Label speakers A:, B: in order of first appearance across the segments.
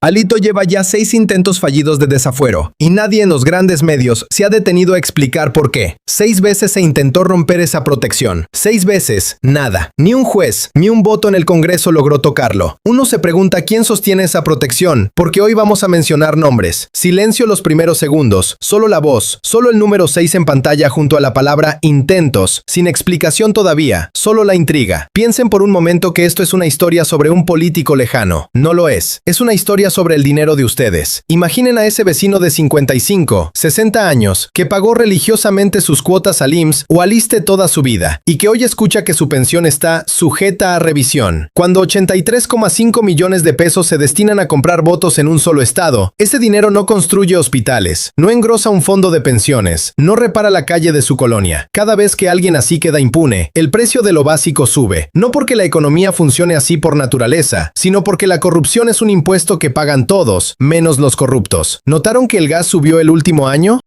A: Alito lleva ya 6 intentos fallidos de desafuero, y nadie en los grandes medios se ha detenido a explicar por qué. 6 veces se intentó romper esa protección. 6 veces, nada. Ni un juez, ni un voto en el Congreso logró tocarlo. Uno se pregunta quién sostiene esa protección, porque hoy vamos a mencionar nombres. Silencio los primeros segundos, solo la voz, solo el número 6 en pantalla junto a la palabra intentos, sin explicación todavía, solo la intriga. Piensen por un momento que esto es una historia sobre un político lejano. No lo es. Es una historia sobre el dinero de ustedes. Imaginen a ese vecino de 55, 60 años, que pagó religiosamente sus cuotas al IMSS o al ISSSTE toda su vida, y que hoy escucha que su pensión está sujeta a revisión. Cuando 83,5 millones de pesos se destinan a comprar votos en un solo estado, ese dinero no construye hospitales, no engrosa un fondo de pensiones, no repara la calle de su colonia. Cada vez que alguien así queda impune, el precio de lo básico sube, no porque la economía funcione así por naturaleza, sino porque la corrupción es un impuesto que pagan todos, menos los corruptos. ¿Notaron que el gas subió el último año?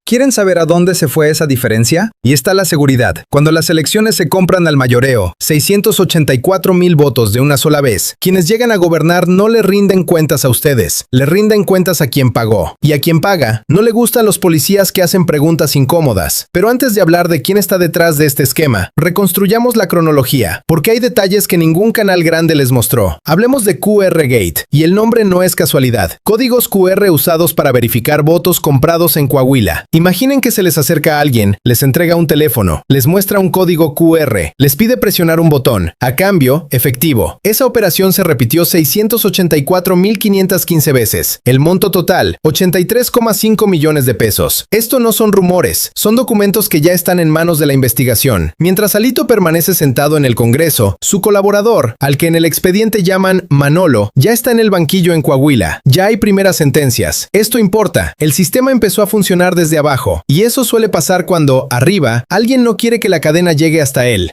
B: ¿Quieren saber a dónde se fue esa diferencia? Y está la seguridad. Cuando las elecciones se compran al mayoreo, 684,000 votos de una sola vez, quienes llegan a gobernar no le rinden cuentas a ustedes, le rinden cuentas a quien pagó. Y a quien paga, no le gustan los policías que hacen preguntas incómodas. Pero antes de hablar de quién está detrás de este esquema, reconstruyamos la cronología, porque hay detalles que ningún canal grande les mostró. Hablemos de QR Gate, y el nombre no es casualidad. Códigos QR usados para verificar votos comprados en Coahuila. Imaginen que se les acerca a alguien, les entrega un teléfono, les muestra un código QR, les pide presionar un botón, a cambio, efectivo. Esa operación se repitió 684,515 veces. El monto total, 83,5 millones de pesos. Esto no son rumores, son documentos que ya están en manos de la investigación. Mientras Alito permanece sentado en el Congreso, su colaborador, al que en el expediente llaman Manolo, ya está en el banquillo en Coahuila. Ya hay primeras sentencias. Esto importa. El sistema empezó a funcionar desde abajo. Y eso suele pasar cuando, arriba, alguien no quiere que la cadena llegue hasta él.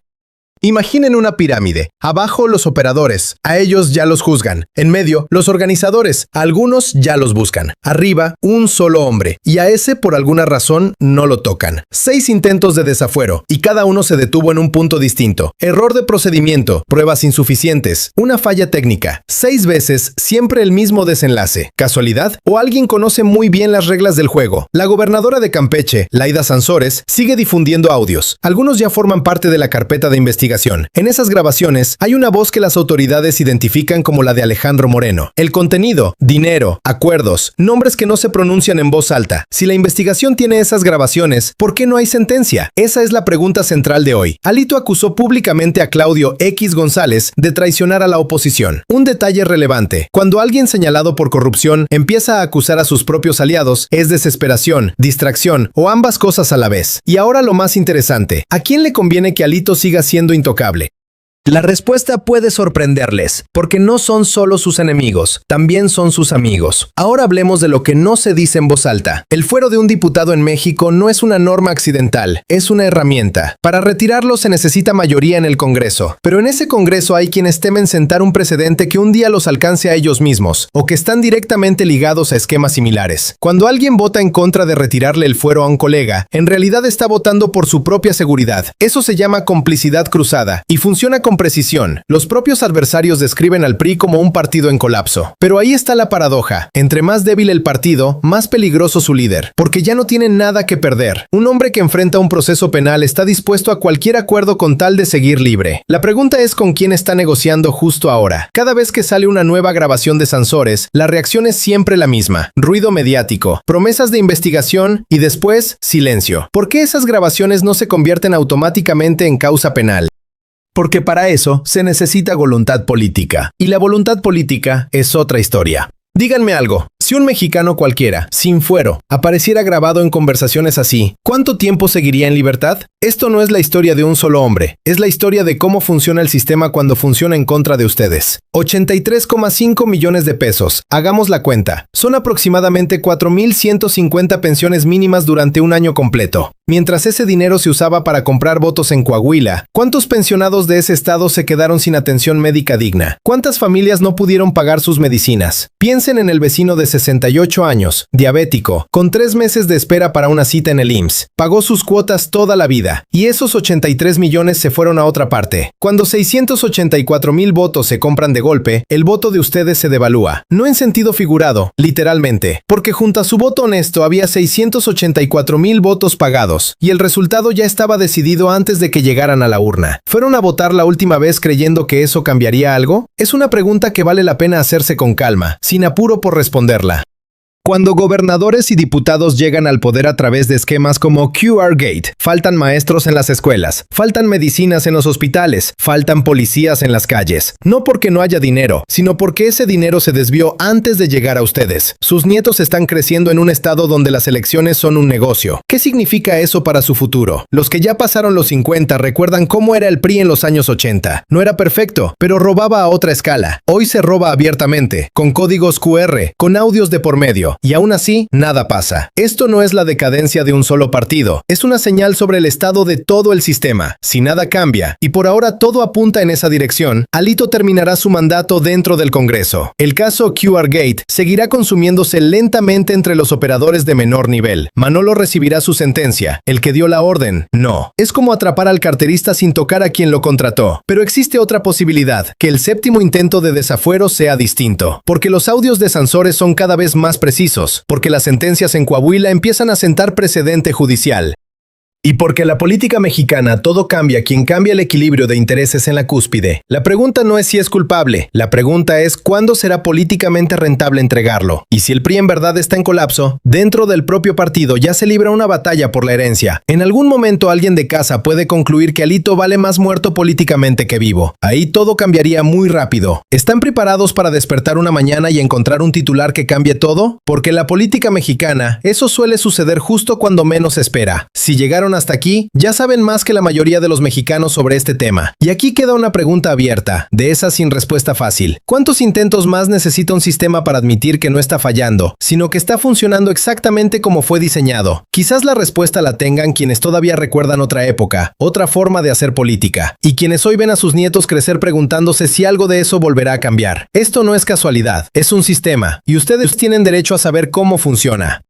B: Imaginen una pirámide. Abajo los operadores, a ellos ya los juzgan. En medio, los organizadores, a algunos ya los buscan. Arriba, un solo hombre, y a ese por alguna razón no lo tocan. 6 intentos de desafuero, y cada uno se detuvo en un punto distinto. Error de procedimiento, pruebas insuficientes, una falla técnica. 6 veces, siempre el mismo desenlace. ¿Casualidad? ¿O alguien conoce muy bien las reglas del juego? La gobernadora de Campeche, Laida Sansores, sigue difundiendo audios. Algunos ya forman parte de la carpeta de investigación. En esas grabaciones hay una voz que las autoridades identifican como la de Alejandro Moreno. El contenido, dinero, acuerdos, nombres que no se pronuncian en voz alta. Si la investigación tiene esas grabaciones, ¿por qué no hay sentencia? Esa es la pregunta central de hoy. Alito acusó públicamente a Claudio X González de traicionar a la oposición. Un detalle relevante. Cuando alguien señalado por corrupción empieza a acusar a sus propios aliados, es desesperación, distracción o ambas cosas a la vez. Y ahora lo más interesante. ¿A quién le conviene que Alito siga siendo intocable? La respuesta puede sorprenderles, porque no son solo sus enemigos, también son sus amigos. Ahora hablemos de lo que no se dice en voz alta. El fuero de un diputado en México no es una norma accidental, es una herramienta. Para retirarlo se necesita mayoría en el Congreso, pero en ese Congreso hay quienes temen sentar un precedente que un día los alcance a ellos mismos, o que están directamente ligados a esquemas similares. Cuando alguien vota en contra de retirarle el fuero a un colega, en realidad está votando por su propia seguridad. Eso se llama complicidad cruzada, y funciona con precisión. Los propios adversarios describen al PRI como un partido en colapso. Pero ahí está la paradoja. Entre más débil el partido, más peligroso su líder, porque ya no tiene nada que perder. Un hombre que enfrenta un proceso penal está dispuesto a cualquier acuerdo con tal de seguir libre. La pregunta es con quién está negociando justo ahora. Cada vez que sale una nueva grabación de Sansores, la reacción es siempre la misma. Ruido mediático, promesas de investigación y después, silencio. ¿Por qué esas grabaciones no se convierten automáticamente en causa penal? Porque para eso se necesita voluntad política. Y la voluntad política es otra historia. Díganme algo. Si un mexicano cualquiera, sin fuero, apareciera grabado en conversaciones así, ¿cuánto tiempo seguiría en libertad? Esto no es la historia de un solo hombre, es la historia de cómo funciona el sistema cuando funciona en contra de ustedes. 83,5 millones de pesos, hagamos la cuenta. Son aproximadamente 4,150 pensiones mínimas durante un año completo. Mientras ese dinero se usaba para comprar votos en Coahuila, ¿cuántos pensionados de ese estado se quedaron sin atención médica digna? ¿Cuántas familias no pudieron pagar sus medicinas? Piensen en el vecino de 68 años, diabético, con 3 meses de espera para una cita en el IMSS. Pagó sus cuotas toda la vida, y esos 83 millones se fueron a otra parte. Cuando 684,000 votos se compran de golpe, el voto de ustedes se devalúa. No en sentido figurado, literalmente, porque junto a su voto honesto había 684,000 votos pagados, y el resultado ya estaba decidido antes de que llegaran a la urna. ¿Fueron a votar la última vez creyendo que eso cambiaría algo? Es una pregunta que vale la pena hacerse con calma, sin apuro por responderla. Cuando gobernadores y diputados llegan al poder a través de esquemas como QR Gate, faltan maestros en las escuelas, faltan medicinas en los hospitales, faltan policías en las calles. No porque no haya dinero, sino porque ese dinero se desvió antes de llegar a ustedes. Sus nietos están creciendo en un estado donde las elecciones son un negocio. ¿Qué significa eso para su futuro? Los que ya pasaron los 50 recuerdan cómo era el PRI en los años 80. No era perfecto, pero robaba a otra escala. Hoy se roba abiertamente, con códigos QR, con audios de por medio. Y aún así, nada pasa. Esto no es la decadencia de un solo partido, es una señal sobre el estado de todo el sistema. Si nada cambia, y por ahora todo apunta en esa dirección, Alito terminará su mandato dentro del Congreso. El caso QR Gate seguirá consumiéndose lentamente entre los operadores de menor nivel. Manolo recibirá su sentencia. El que dio la orden, no. Es como atrapar al carterista sin tocar a quien lo contrató. Pero existe otra posibilidad, que el séptimo intento de desafuero sea distinto. Porque los audios de Sansores son cada vez más precisos, porque las sentencias en Coahuila empiezan a sentar precedente judicial. Y porque la política mexicana todo cambia quien cambia el equilibrio de intereses en la cúspide. La pregunta no es si es culpable, la pregunta es cuándo será políticamente rentable entregarlo. Y si el PRI en verdad está en colapso, dentro del propio partido ya se libra una batalla por la herencia. En algún momento alguien de casa puede concluir que Alito vale más muerto políticamente que vivo. Ahí todo cambiaría muy rápido. ¿Están preparados para despertar una mañana y encontrar un titular que cambie todo? Porque en la política mexicana, eso suele suceder justo cuando menos se espera. Si llegaron hasta aquí, ya saben más que la mayoría de los mexicanos sobre este tema. Y aquí queda una pregunta abierta, de esas sin respuesta fácil. ¿Cuántos intentos más necesita un sistema para admitir que no está fallando, sino que está funcionando exactamente como fue diseñado? Quizás la respuesta la tengan quienes todavía recuerdan otra época, otra forma de hacer política, y quienes hoy ven a sus nietos crecer preguntándose si algo de eso volverá a cambiar. Esto no es casualidad, es un sistema, y ustedes tienen derecho a saber cómo funciona.